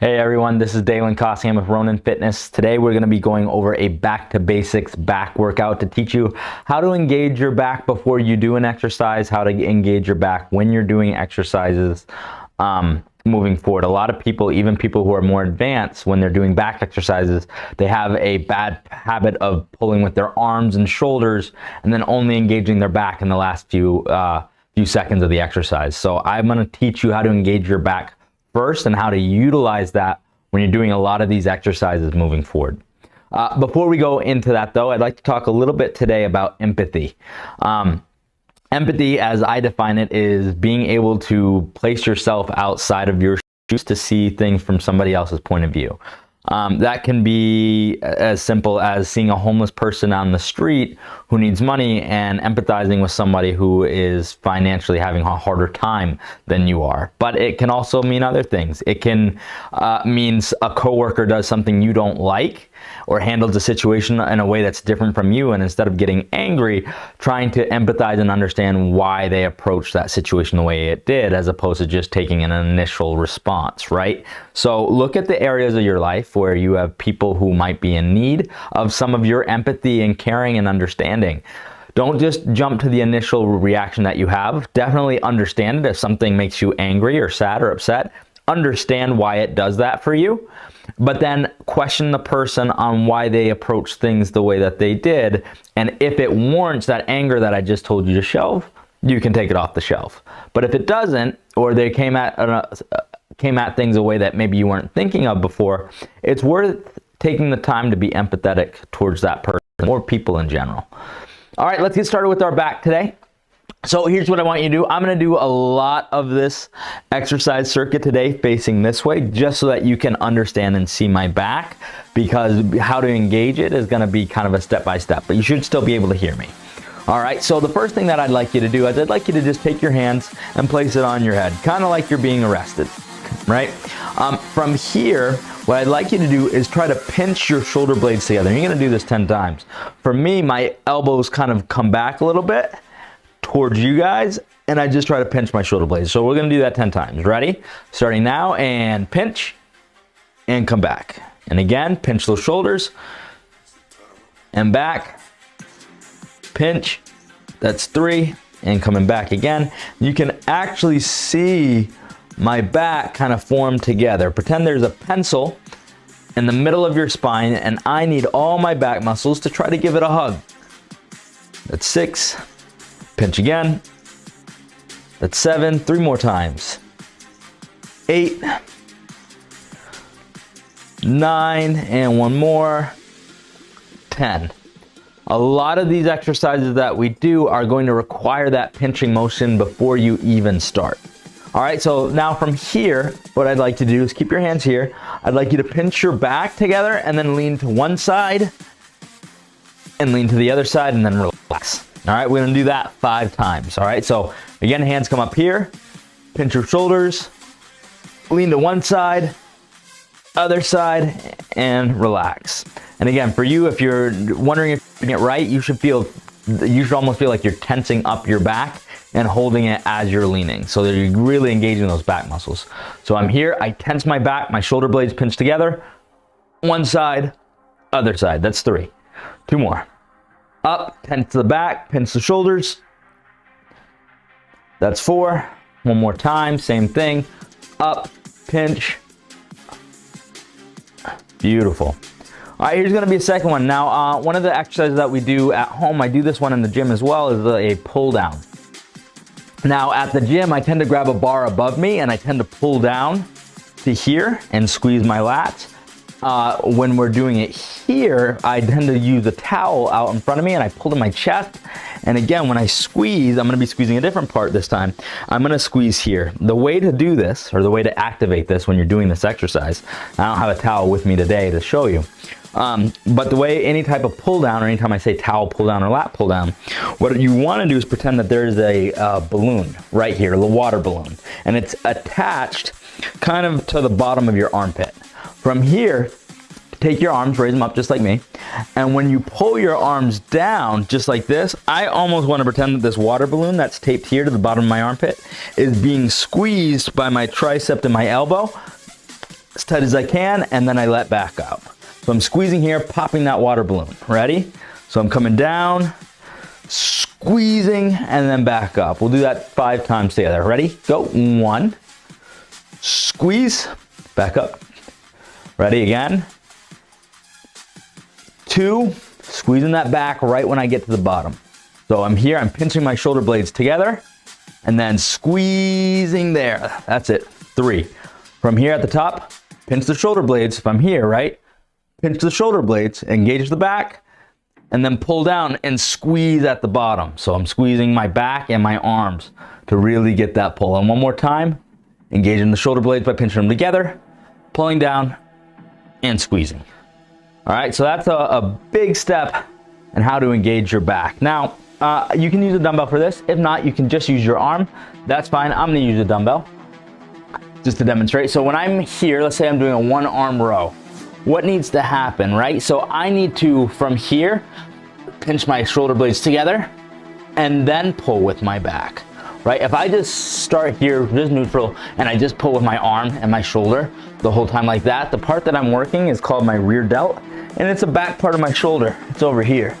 Hey everyone, this is Dalen Cossingham with Ronin Fitness. Today we're going to be going over a back to basics back workout to teach you how to engage your back before you do an exercise, how to engage your back when you're doing exercises moving forward. A lot of people, even people who are more advanced, when they're doing back exercises, they have a bad habit of pulling with their arms and shoulders and then only engaging their back in the last few seconds of the exercise. So I'm going to teach you how to engage your back first and how to utilize that when you're doing a lot of these exercises moving forward. Before we go into that though, I'd like to talk a little bit today about empathy. Empathy, as I define it, is being able to place yourself outside of your shoes to see things from somebody else's point of view. That can be as simple as seeing a homeless person on the street who needs money and empathizing with somebody who is financially having a harder time than you are. But it can also mean other things. It can mean a coworker does something you don't like or handles a situation in a way that's different from you, and instead of getting angry, trying to empathize and understand why they approached that situation the way it did, as opposed to just taking an initial response, right? So look at the areas of your life where you have people who might be in need of some of your empathy and caring and understanding. Don't just jump to the initial reaction that you have. Definitely understand it. If something makes you angry or sad or upset, understand why it does that for you, but then question the person on why they approach things the way that they did. And if it warrants that anger that I just told you to shelve, you can take it off the shelf. But if it doesn't, or they came at things a way that maybe you weren't thinking of before, it's worth taking the time to be empathetic towards that person or people in general. All right, let's get started with our back today. So here's what I want you to do. I'm going to do a lot of this exercise circuit today facing this way, just so that you can understand and see my back, because how to engage it is going to be kind of a step-by-step, but you should still be able to hear me. All right, so the first thing that I'd like you to do is I'd like you to just take your hands and place it on your head, kind of like you're being arrested, right? From here, what I'd like you to do is try to pinch your shoulder blades together. You're going to do this 10 times. For me, my elbows kind of come back a little bit towards you guys, and I just try to pinch my shoulder blades. So we're going to do that 10 times. Ready? Starting now, and pinch and come back. And again, pinch those shoulders and back. Pinch. That's 3, and coming back again. You can actually see my back kind of form together. Pretend there's a pencil in the middle of your spine, and I need all my back muscles to try to give it a hug. That's 6. Pinch again. That's 7. 3 more times. 8. 9. And one more. 10. A lot of these exercises that we do are going to require that pinching motion before you even start. All right, so now from here, what I'd like to do is keep your hands here. I'd like you to pinch your back together and then lean to one side and lean to the other side and then relax. All right, we're gonna do that 5 times. All right, so again, hands come up here, pinch your shoulders, lean to one side, other side, and relax. And again, for you, if you're wondering if you're doing it right, you should almost feel like you're tensing up your back and holding it as you're leaning, so that you're really engaging those back muscles. So I'm here, I tense my back, my shoulder blades pinch together, one side, other side. That's 3. 2 more. Up, tense the back, pinch the shoulders. That's 4. One more time, same thing. Up, pinch. Beautiful. All right, here's gonna be a second one. Now, one of the exercises that we do at home, I do this one in the gym as well, is a pull down. Now, at the gym, I tend to grab a bar above me and I tend to pull down to here and squeeze my lats. When we're doing it here, I tend to use a towel out in front of me and I pull to my chest. And again, when I squeeze, I'm gonna be squeezing a different part this time. I'm gonna squeeze here. The way to do this, or the way to activate this when you're doing this exercise, I don't have a towel with me today to show you. But the way any type of pull down, or anytime I say towel pull down or lat pull down, what you wanna do is pretend that there's a balloon right here, a water balloon. And it's attached kind of to the bottom of your armpit. From here, take your arms, raise them up just like me, and when you pull your arms down just like this, I almost want to pretend that this water balloon that's taped here to the bottom of my armpit is being squeezed by my tricep and my elbow as tight as I can, and then I let back out. So I'm squeezing here, popping that water balloon. Ready? So I'm coming down, squeezing, and then back up. We'll do that 5 times together. Ready? Go. 1, squeeze, back up. Ready again. 2, squeezing that back right when I get to the bottom. So I'm here, I'm pinching my shoulder blades together, and then squeezing there. That's it. 3. From here at the top, pinch the shoulder blades. If I'm here, right? Pinch the shoulder blades, engage the back, and then pull down and squeeze at the bottom. So I'm squeezing my back and my arms to really get that pull. And one more time, engaging the shoulder blades by pinching them together, pulling down, and squeezing. All right, so that's a big step in how to engage your back. Now, you can use a dumbbell for this. If not, you can just use your arm. That's fine. I'm gonna use a dumbbell just to demonstrate. So when I'm here, let's say I'm doing a 1-arm row, what needs to happen, right? So I need to, from here, pinch my shoulder blades together and then pull with my back, right? If I just start here, just neutral, and I just pull with my arm and my shoulder the whole time like that, the part that I'm working is called my rear delt, and it's the back part of my shoulder. It's over here.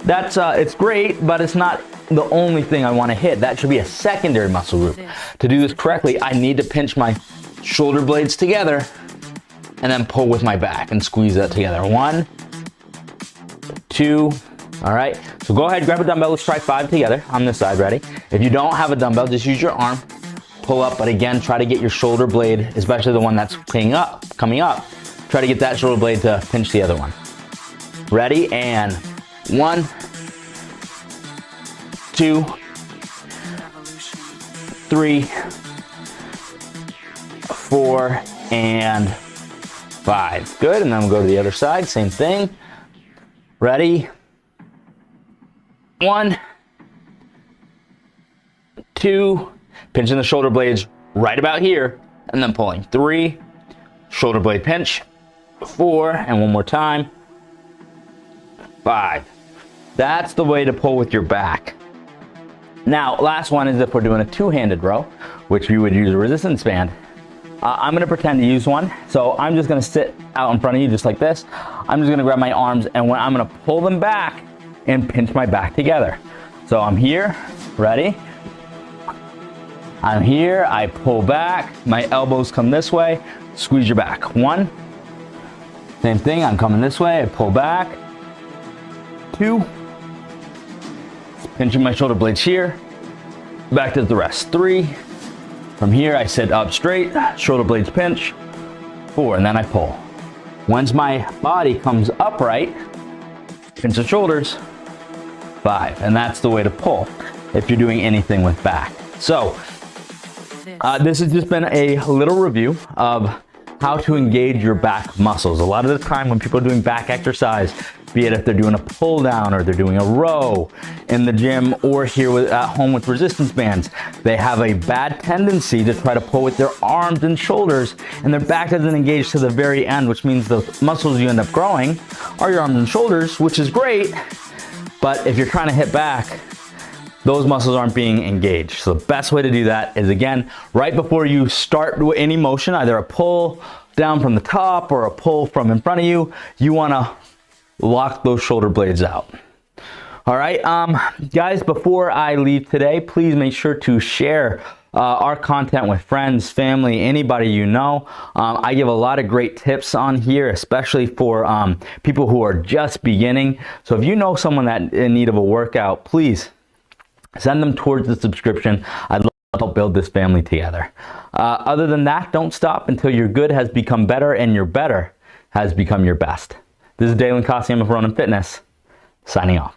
That's, it's great, but it's not the only thing I want to hit. That should be a secondary muscle group. To do this correctly, I need to pinch my shoulder blades together and then pull with my back and squeeze that together. 1, 2, all right. So go ahead, grab a dumbbell. Let's try 5 together on this side. Ready? If you don't have a dumbbell, just use your arm, pull up, but again, try to get your shoulder blade, especially the one that's coming up, try to get that shoulder blade to pinch the other one. Ready? And 1, 2, 3, 4, and 5. Good, and then we'll go to the other side, same thing. Ready? 1, 2, pinching the shoulder blades right about here, and then pulling. 3, shoulder blade pinch. 4, and one more time. 5. That's the way to pull with your back. Now, last one is if we're doing a 2-handed row, which you would use a resistance band. I'm gonna pretend to use one. So I'm just gonna sit out in front of you just like this. I'm just gonna grab my arms, and I'm gonna pull them back and pinch my back together. So I'm here, ready? I'm here, I pull back, my elbows come this way, squeeze your back. 1, same thing, I'm coming this way, I pull back. 2, pinching my shoulder blades here, back to the rest. 3, from here I sit up straight, shoulder blades pinch. 4, and then I pull. Once my body comes upright, pinch the shoulders. 5, and that's the way to pull if you're doing anything with back. So this has just been a little review of how to engage your back muscles. A lot of the time when people are doing back exercise, be it if they're doing a pull down or they're doing a row in the gym or here at home with resistance bands, they have a bad tendency to try to pull with their arms and shoulders, and their back doesn't engage to the very end, which means the muscles you end up growing are your arms and shoulders, which is great. But if you're trying to hit back, those muscles aren't being engaged. So the best way to do that is, again, right before you start any motion, either a pull down from the top or a pull from in front of you, you wanna lock those shoulder blades out. All right, guys, before I leave today, please make sure to share our content with friends, family, anybody you know. I give a lot of great tips on here, especially for people who are just beginning. So if you know someone that's in need of a workout, please send them towards the subscription. I'd love to help build this family together. Other than that, don't stop until your good has become better and your better has become your best. This is Dalen Cossium of Ronin Fitness, signing off.